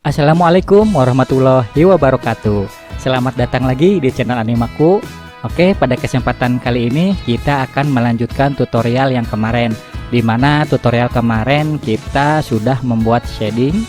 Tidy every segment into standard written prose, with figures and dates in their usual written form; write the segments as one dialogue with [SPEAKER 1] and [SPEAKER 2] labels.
[SPEAKER 1] Assalamualaikum warahmatullahi wabarakatuh. Selamat datang lagi di channel Animaku. Oke, pada kesempatan kali ini kita akan melanjutkan tutorial yang kemarin, di mana tutorial kemarin kita sudah membuat shading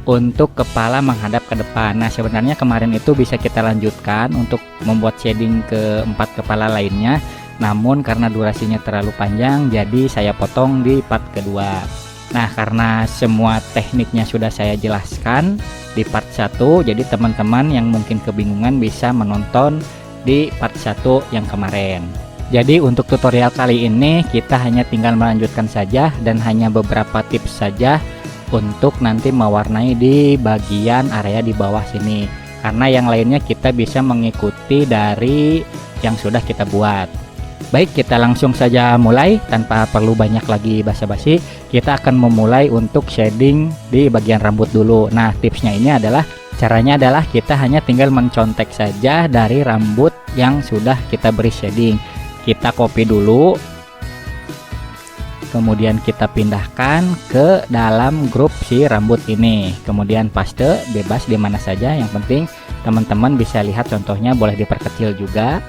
[SPEAKER 1] untuk kepala menghadap ke depan. Nah, sebenarnya kemarin itu bisa kita lanjutkan untuk membuat shading ke 4 kepala lainnya, namun karena durasinya terlalu panjang, jadi saya potong di part kedua. Nah, karena semua tekniknya sudah saya jelaskan di part 1, jadi teman-teman yang mungkin kebingungan bisa menonton di part 1 yang kemarin. Jadi untuk tutorial kali ini kita hanya tinggal melanjutkan saja, dan hanya beberapa tips saja untuk nanti mewarnai di bagian area di bawah sini, karena yang lainnya kita bisa mengikuti dari yang sudah kita buat. Baik, kita langsung saja mulai tanpa perlu banyak lagi basa-basi. Kita akan memulai untuk shading di bagian rambut dulu. Nah, tipsnya ini adalah, caranya adalah kita hanya tinggal mencontek saja dari rambut yang sudah kita beri shading. Kita copy dulu, kemudian kita pindahkan ke dalam grup si rambut ini, kemudian paste bebas di mana saja, yang penting teman-teman bisa lihat contohnya, boleh diperkecil juga.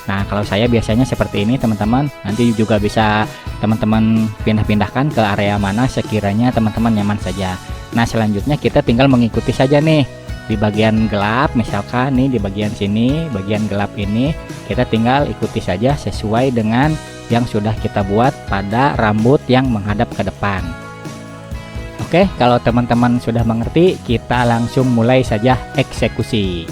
[SPEAKER 1] Nah, kalau saya biasanya seperti ini teman-teman, nanti juga bisa teman-teman pindah-pindahkan ke area mana sekiranya teman-teman nyaman saja. Nah, selanjutnya kita tinggal mengikuti saja nih di bagian gelap, misalkan nih di bagian sini, bagian gelap ini kita tinggal ikuti saja sesuai dengan yang sudah kita buat pada rambut yang menghadap ke depan. Oke, kalau teman-teman sudah mengerti, kita langsung mulai saja eksekusi.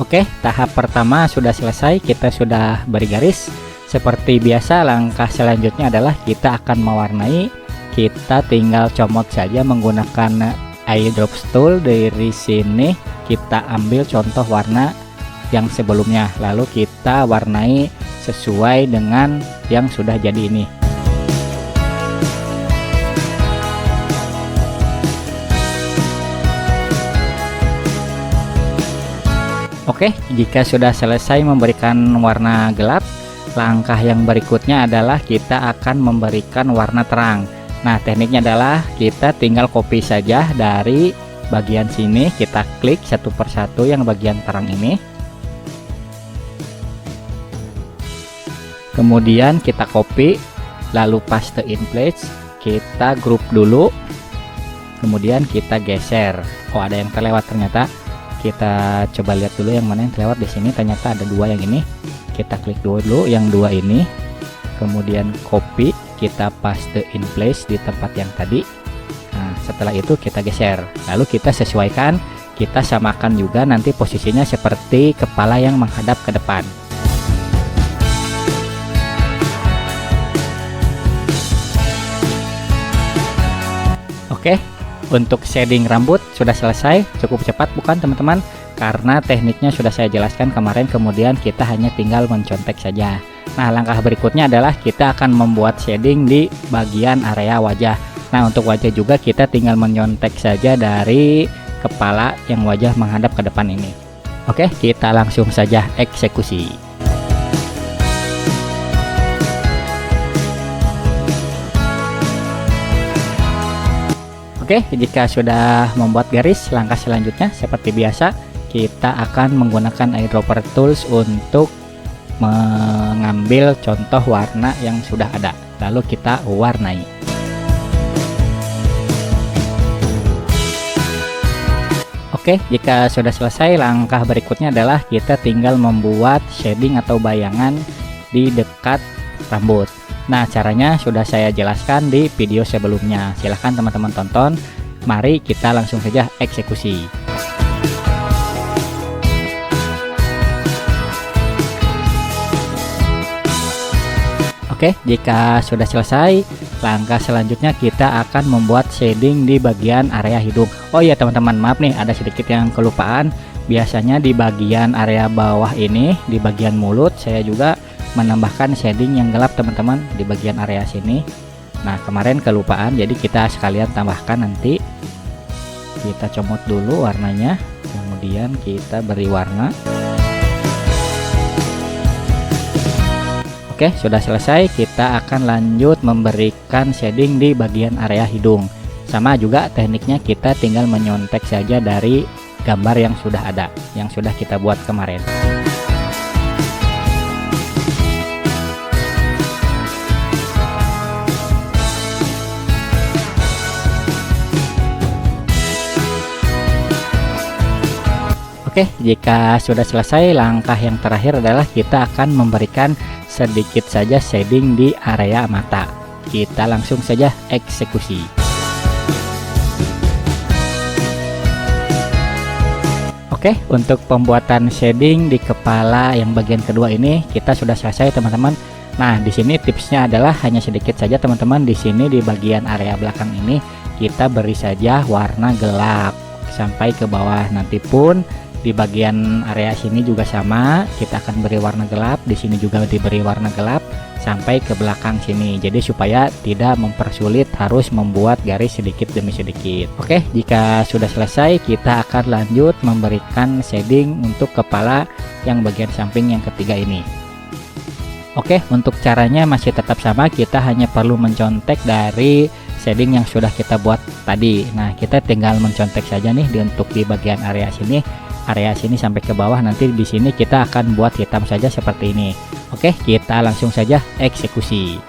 [SPEAKER 1] Oke, tahap pertama sudah selesai, kita sudah beri garis. Seperti biasa, langkah selanjutnya adalah kita akan mewarnai. Kita tinggal comot saja menggunakan eyedrop tool. Dari sini kita ambil contoh warna yang sebelumnya, lalu kita warnai sesuai dengan yang sudah jadi ini. Oke, jika sudah selesai memberikan warna gelap, langkah yang berikutnya adalah kita akan memberikan warna terang. Nah, tekniknya adalah kita tinggal copy saja dari bagian sini, kita klik satu persatu yang bagian terang ini. Kemudian kita copy, lalu paste in place, kita group dulu, kemudian kita geser. Oh, ada yang terlewat ternyata. Kita coba lihat dulu yang mana yang terlewat. Di sini ternyata ada dua yang ini. Kita klik dulu yang dua ini, kemudian copy, kita paste in place di tempat yang tadi. Nah, setelah itu kita geser, lalu kita sesuaikan, kita samakan juga nanti posisinya seperti kepala yang menghadap ke depan. Oke, untuk shading rambut sudah selesai. Cukup cepat bukan teman-teman? Karena tekniknya sudah saya jelaskan kemarin, kemudian kita hanya tinggal mencontek saja. Nah, langkah berikutnya adalah kita akan membuat shading di bagian area wajah. Nah, untuk wajah juga kita tinggal menyontek saja dari kepala yang wajah menghadap ke depan ini. Oke, kita langsung saja eksekusi. Oke, jika sudah membuat garis, langkah selanjutnya seperti biasa kita akan menggunakan eyedropper tools untuk mengambil contoh warna yang sudah ada, lalu kita warnai. Oke, jika sudah selesai, langkah berikutnya adalah kita tinggal membuat shading atau bayangan di dekat rambut. Nah, caranya sudah saya jelaskan di video sebelumnya. Silahkan teman-teman tonton. Mari kita langsung saja eksekusi. Oke, jika sudah selesai, langkah selanjutnya kita akan membuat shading di bagian area hidung. Oh iya teman-teman, maaf nih, ada sedikit yang kelupaan. biasanya di bagian area bawah ini, di bagian mulut saya juga menambahkan shading yang gelap teman-teman di bagian area sini. Nah kemarin kelupaan, jadi kita sekalian tambahkan nanti. Kita comot dulu warnanya, kemudian kita beri warna. Oke, sudah selesai. Kita akan lanjut memberikan shading di bagian area hidung. Sama juga tekniknya, kita tinggal menyontek saja dari gambar yang sudah ada, yang sudah kita buat kemarin. Oke, jika sudah selesai, langkah yang terakhir adalah kita akan memberikan sedikit saja shading di area mata. Kita langsung saja eksekusi. Oke, untuk pembuatan shading di kepala yang bagian kedua ini kita sudah selesai teman-teman. Nah, di sini tipsnya adalah hanya sedikit saja teman-teman. Di sini di bagian area belakang ini kita beri saja warna gelap sampai ke bawah. Nanti pun di bagian area sini juga sama, kita akan beri warna gelap. Di sini juga diberi warna gelap sampai ke belakang sini. Jadi supaya tidak mempersulit harus membuat garis sedikit demi sedikit. Oke, jika sudah selesai, kita akan lanjut memberikan shading untuk kepala yang bagian samping yang ketiga ini. Oke, untuk caranya masih tetap sama, kita hanya perlu mencontek dari shading yang sudah kita buat tadi. Nah, kita tinggal mencontek saja nih untuk di bagian area sini sampai ke bawah. Nanti di sini kita akan buat hitam saja seperti ini. Oke, kita langsung saja eksekusi.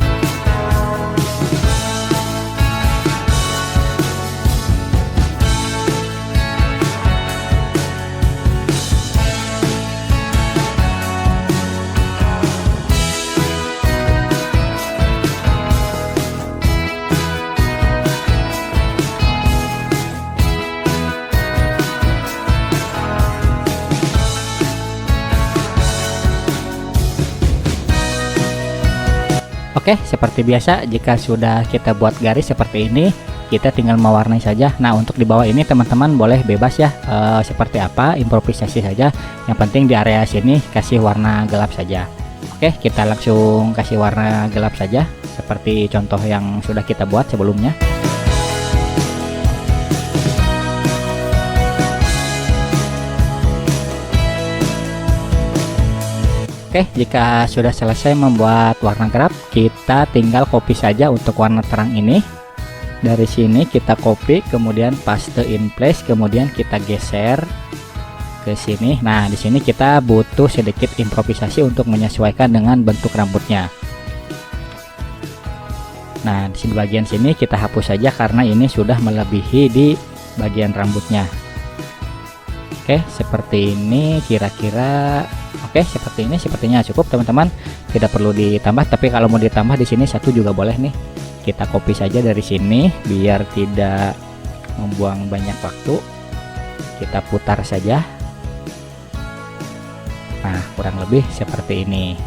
[SPEAKER 1] Oke, seperti biasa, jika sudah kita buat garis seperti ini, kita tinggal mewarnai saja. Nah, untuk di bawah ini teman-teman boleh bebas ya, seperti apa, improvisasi saja. Yang penting di area sini kasih warna gelap saja. Oke, kita langsung kasih warna gelap saja, seperti contoh yang sudah kita buat sebelumnya. Oke, jika sudah selesai membuat warna gelap, kita tinggal copy saja untuk warna terang ini. Dari sini kita copy, kemudian paste in place, kemudian kita geser ke sini. Nah, di sini kita butuh sedikit improvisasi untuk menyesuaikan dengan bentuk rambutnya. Nah, di sini bagian sini kita hapus saja karena ini sudah melebihi di bagian rambutnya. Oke, seperti ini kira-kira. Oke, seperti ini sepertinya cukup teman-teman. Tidak perlu ditambah, tapi kalau mau ditambah di sini satu juga boleh nih. Kita copy saja dari sini biar tidak membuang banyak waktu. Kita putar saja. Nah, kurang lebih seperti ini.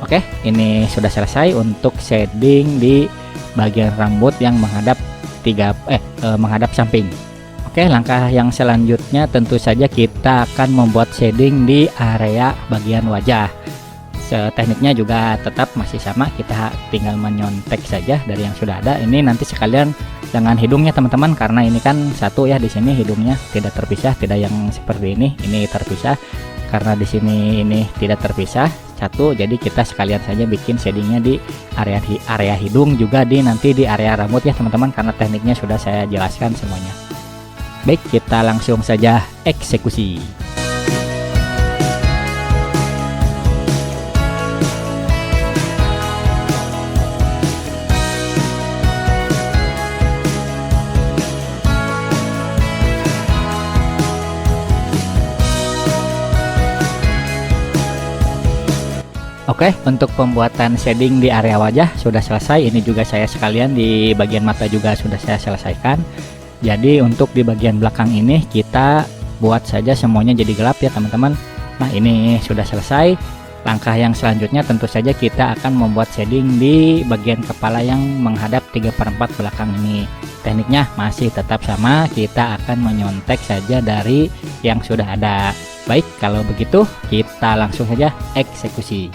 [SPEAKER 1] Oke, ini sudah selesai untuk shading di bagian rambut yang menghadap menghadap samping. Oke, langkah yang selanjutnya tentu saja kita akan membuat shading di area bagian wajah. Tekniknya juga tetap masih sama, kita tinggal menyontek saja dari yang sudah ada. Ini nanti sekalian dengan hidungnya teman-teman, karena ini kan satu ya, di sini hidungnya tidak terpisah, tidak yang seperti ini terpisah. Karena di sini ini tidak terpisah satu, jadi kita sekalian saja bikin shadingnya di area hidung, juga nanti di area rambut ya teman-teman, karena tekniknya sudah saya jelaskan semuanya. Baik, kita langsung saja eksekusi. Oke, untuk pembuatan shading di area wajah sudah selesai. Ini juga saya sekalian di bagian mata juga sudah saya selesaikan. Jadi untuk di bagian belakang ini kita buat saja semuanya jadi gelap ya teman-teman. Nah, ini sudah selesai. Langkah yang selanjutnya tentu saja kita akan membuat shading di bagian kepala yang menghadap 3/4 belakang ini. Tekniknya masih tetap sama, kita akan menyontek saja dari yang sudah ada. Baik, kalau begitu kita langsung saja eksekusi.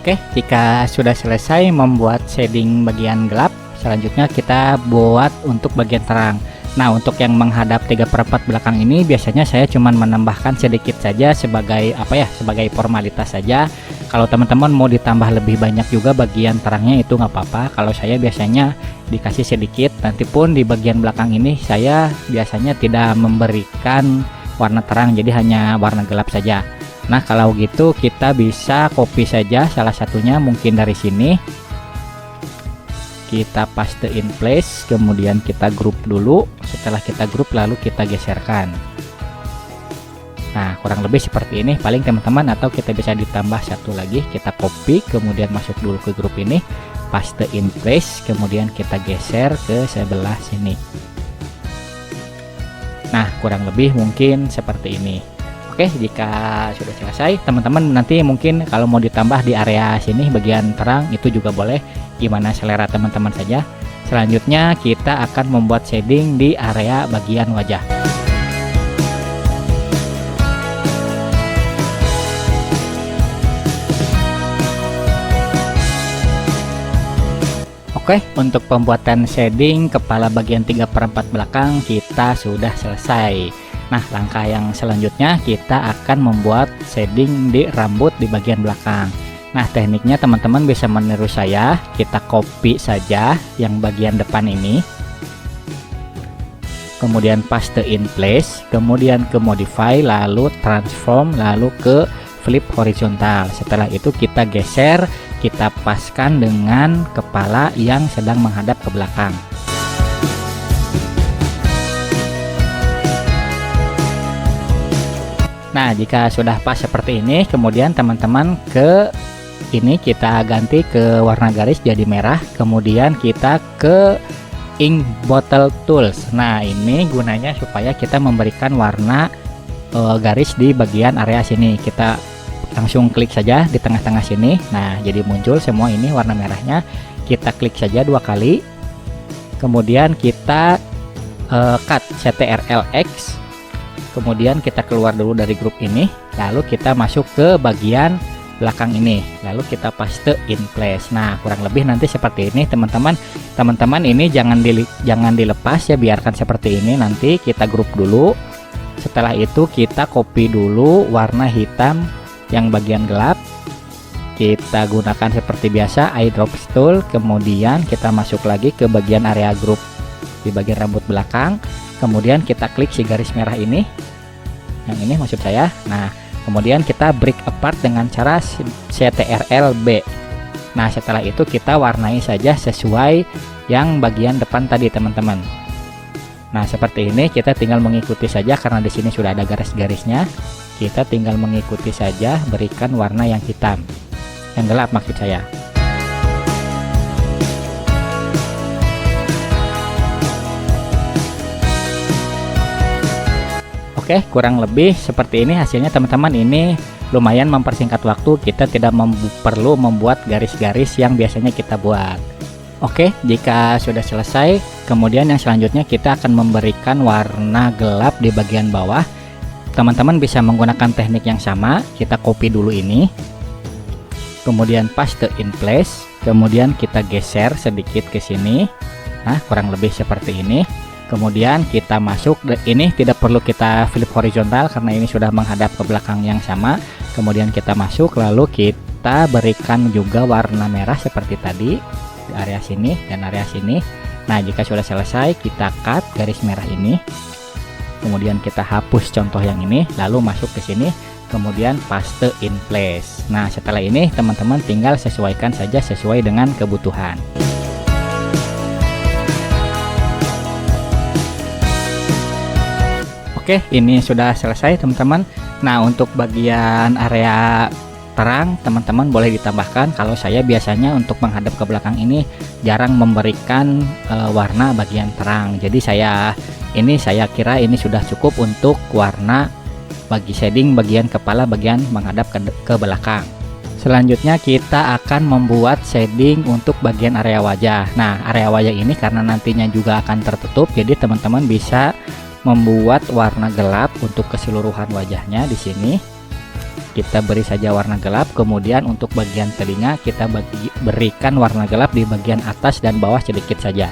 [SPEAKER 1] Oke, jika sudah selesai membuat shading bagian gelap, selanjutnya kita buat untuk bagian terang. Nah, untuk yang menghadap 3/4 belakang ini biasanya saya cuman menambahkan sedikit saja sebagai sebagai formalitas saja. Kalau teman-teman mau ditambah lebih banyak juga bagian terangnya itu nggak apa-apa. Kalau saya biasanya dikasih sedikit, nanti pun di bagian belakang ini saya biasanya tidak memberikan warna terang, jadi hanya warna gelap saja. Nah, kalau gitu kita bisa copy saja salah satunya, mungkin dari sini kita paste in place, kemudian kita group dulu. Setelah kita group lalu kita geserkan. Nah, kurang lebih seperti ini paling teman-teman, atau kita bisa ditambah satu lagi, kita copy kemudian masuk dulu ke grup ini, paste in place, kemudian kita geser ke sebelah sini. Nah, kurang lebih mungkin seperti ini. Oke, jika sudah selesai, teman-teman nanti mungkin kalau mau ditambah di area sini bagian terang itu juga boleh, gimana selera teman-teman saja. Selanjutnya kita akan membuat shading di area bagian wajah. Oke, untuk pembuatan shading kepala bagian 3/4 belakang kita sudah selesai. Nah, langkah yang selanjutnya kita akan membuat shading di rambut di bagian belakang. Nah, tekniknya teman-teman bisa meniru saya. Kita copy saja yang bagian depan ini, kemudian paste in place, kemudian ke modify, lalu transform, lalu ke flip horizontal. Setelah itu kita geser, kita paskan dengan kepala yang sedang menghadap ke belakang. Nah, jika sudah pas seperti ini, kemudian teman-teman kita ganti ke warna garis jadi merah, kemudian kita ke ink bottle tools. Nah, ini gunanya supaya kita memberikan warna garis di bagian area sini. Kita langsung klik saja di tengah-tengah sini. Nah, jadi muncul semua ini warna merahnya. Kita klik saja 2 kali, kemudian kita cut CTRL-X. Kemudian kita keluar dulu dari grup ini, lalu kita masuk ke bagian belakang ini, lalu kita paste in place. Nah, kurang lebih nanti seperti ini teman-teman. Teman-teman ini jangan dilepas ya, biarkan seperti ini. Nanti kita grup dulu. Setelah itu kita copy dulu warna hitam yang bagian gelap. Kita gunakan seperti biasa eyedrop tool, kemudian kita masuk lagi ke bagian area grup di bagian rambut belakang. Kemudian kita klik si garis merah ini, yang ini maksud saya. Nah, kemudian kita break apart dengan cara CTRL-B. Nah, setelah itu kita warnai saja sesuai yang bagian depan tadi teman-teman. Nah, seperti ini kita tinggal mengikuti saja, karena di sini sudah ada garis-garisnya. Kita tinggal mengikuti saja, berikan warna yang hitam, yang gelap maksud saya. Oke, kurang lebih seperti ini hasilnya teman-teman. Ini lumayan mempersingkat waktu, kita tidak perlu membuat garis-garis yang biasanya kita buat. Oke, jika sudah selesai, kemudian yang selanjutnya kita akan memberikan warna gelap di bagian bawah. Teman-teman bisa menggunakan teknik yang sama. Kita copy dulu ini, kemudian paste in place, kemudian kita geser sedikit ke sini. Nah, kurang lebih seperti ini. Kemudian kita masuk, ini tidak perlu kita flip horizontal karena ini sudah menghadap ke belakang yang sama. Kemudian kita masuk, lalu kita berikan juga warna merah seperti tadi. di area sini dan area sini. Nah, jika sudah selesai, kita cut garis merah ini. Kemudian kita hapus contoh yang ini, lalu masuk ke sini, kemudian paste in place. Nah, setelah ini teman-teman tinggal sesuaikan saja sesuai dengan kebutuhan. Oke, ini sudah selesai teman-teman. Nah, untuk bagian area terang teman-teman boleh ditambahkan. Kalau saya biasanya untuk menghadap ke belakang ini jarang memberikan warna bagian terang. Jadi saya kira ini sudah cukup untuk warna bagi shading bagian kepala bagian menghadap ke belakang. Selanjutnya kita akan membuat shading untuk bagian area wajah. Nah, area wajah ini karena nantinya juga akan tertutup, jadi teman-teman bisa membuat warna gelap untuk keseluruhan wajahnya. Di sini kita beri saja warna gelap, kemudian untuk bagian telinga kita berikan warna gelap di bagian atas dan bawah sedikit saja.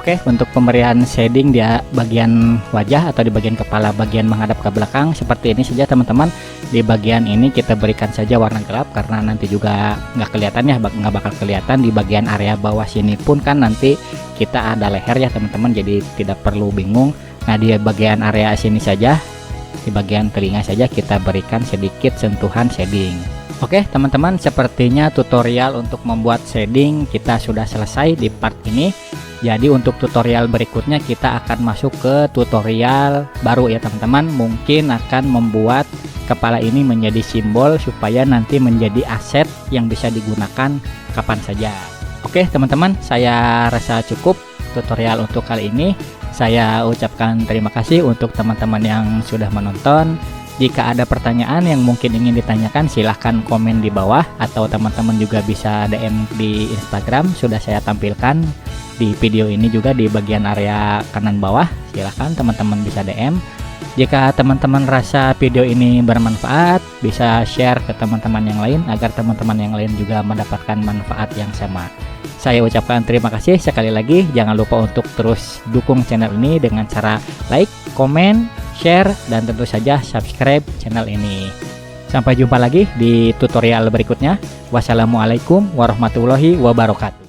[SPEAKER 1] Oke, untuk pemberian shading di bagian wajah atau di bagian kepala bagian menghadap ke belakang seperti ini saja teman-teman. Di bagian ini kita berikan saja warna gelap karena nanti juga nggak kelihatan ya, nggak bakal kelihatan. Di bagian area bawah sini pun kan nanti kita ada leher ya teman-teman, jadi tidak perlu bingung. Nah, di bagian area sini saja, di bagian telinga saja kita berikan sedikit sentuhan shading. Oke teman-teman, sepertinya tutorial untuk membuat shading kita sudah selesai di part ini. Jadi untuk tutorial berikutnya kita akan masuk ke tutorial baru ya teman-teman. Mungkin akan membuat kepala ini menjadi simbol supaya nanti menjadi aset yang bisa digunakan kapan saja. Oke teman-teman, saya rasa cukup tutorial untuk kali ini. Saya ucapkan terima kasih untuk teman-teman yang sudah menonton. Jika ada pertanyaan yang mungkin ingin ditanyakan, silahkan komen di bawah, atau teman-teman juga bisa DM di Instagram, sudah saya tampilkan di video ini juga di bagian area kanan bawah. Silahkan teman-teman bisa DM. Jika teman-teman rasa video ini bermanfaat, bisa share ke teman-teman yang lain agar teman-teman yang lain juga mendapatkan manfaat yang sama. Saya ucapkan terima kasih sekali lagi. Jangan lupa untuk terus dukung channel ini dengan cara like, komen, share, dan tentu saja subscribe channel ini. Sampai jumpa lagi di tutorial berikutnya. Wassalamualaikum warahmatullahi wabarakatuh.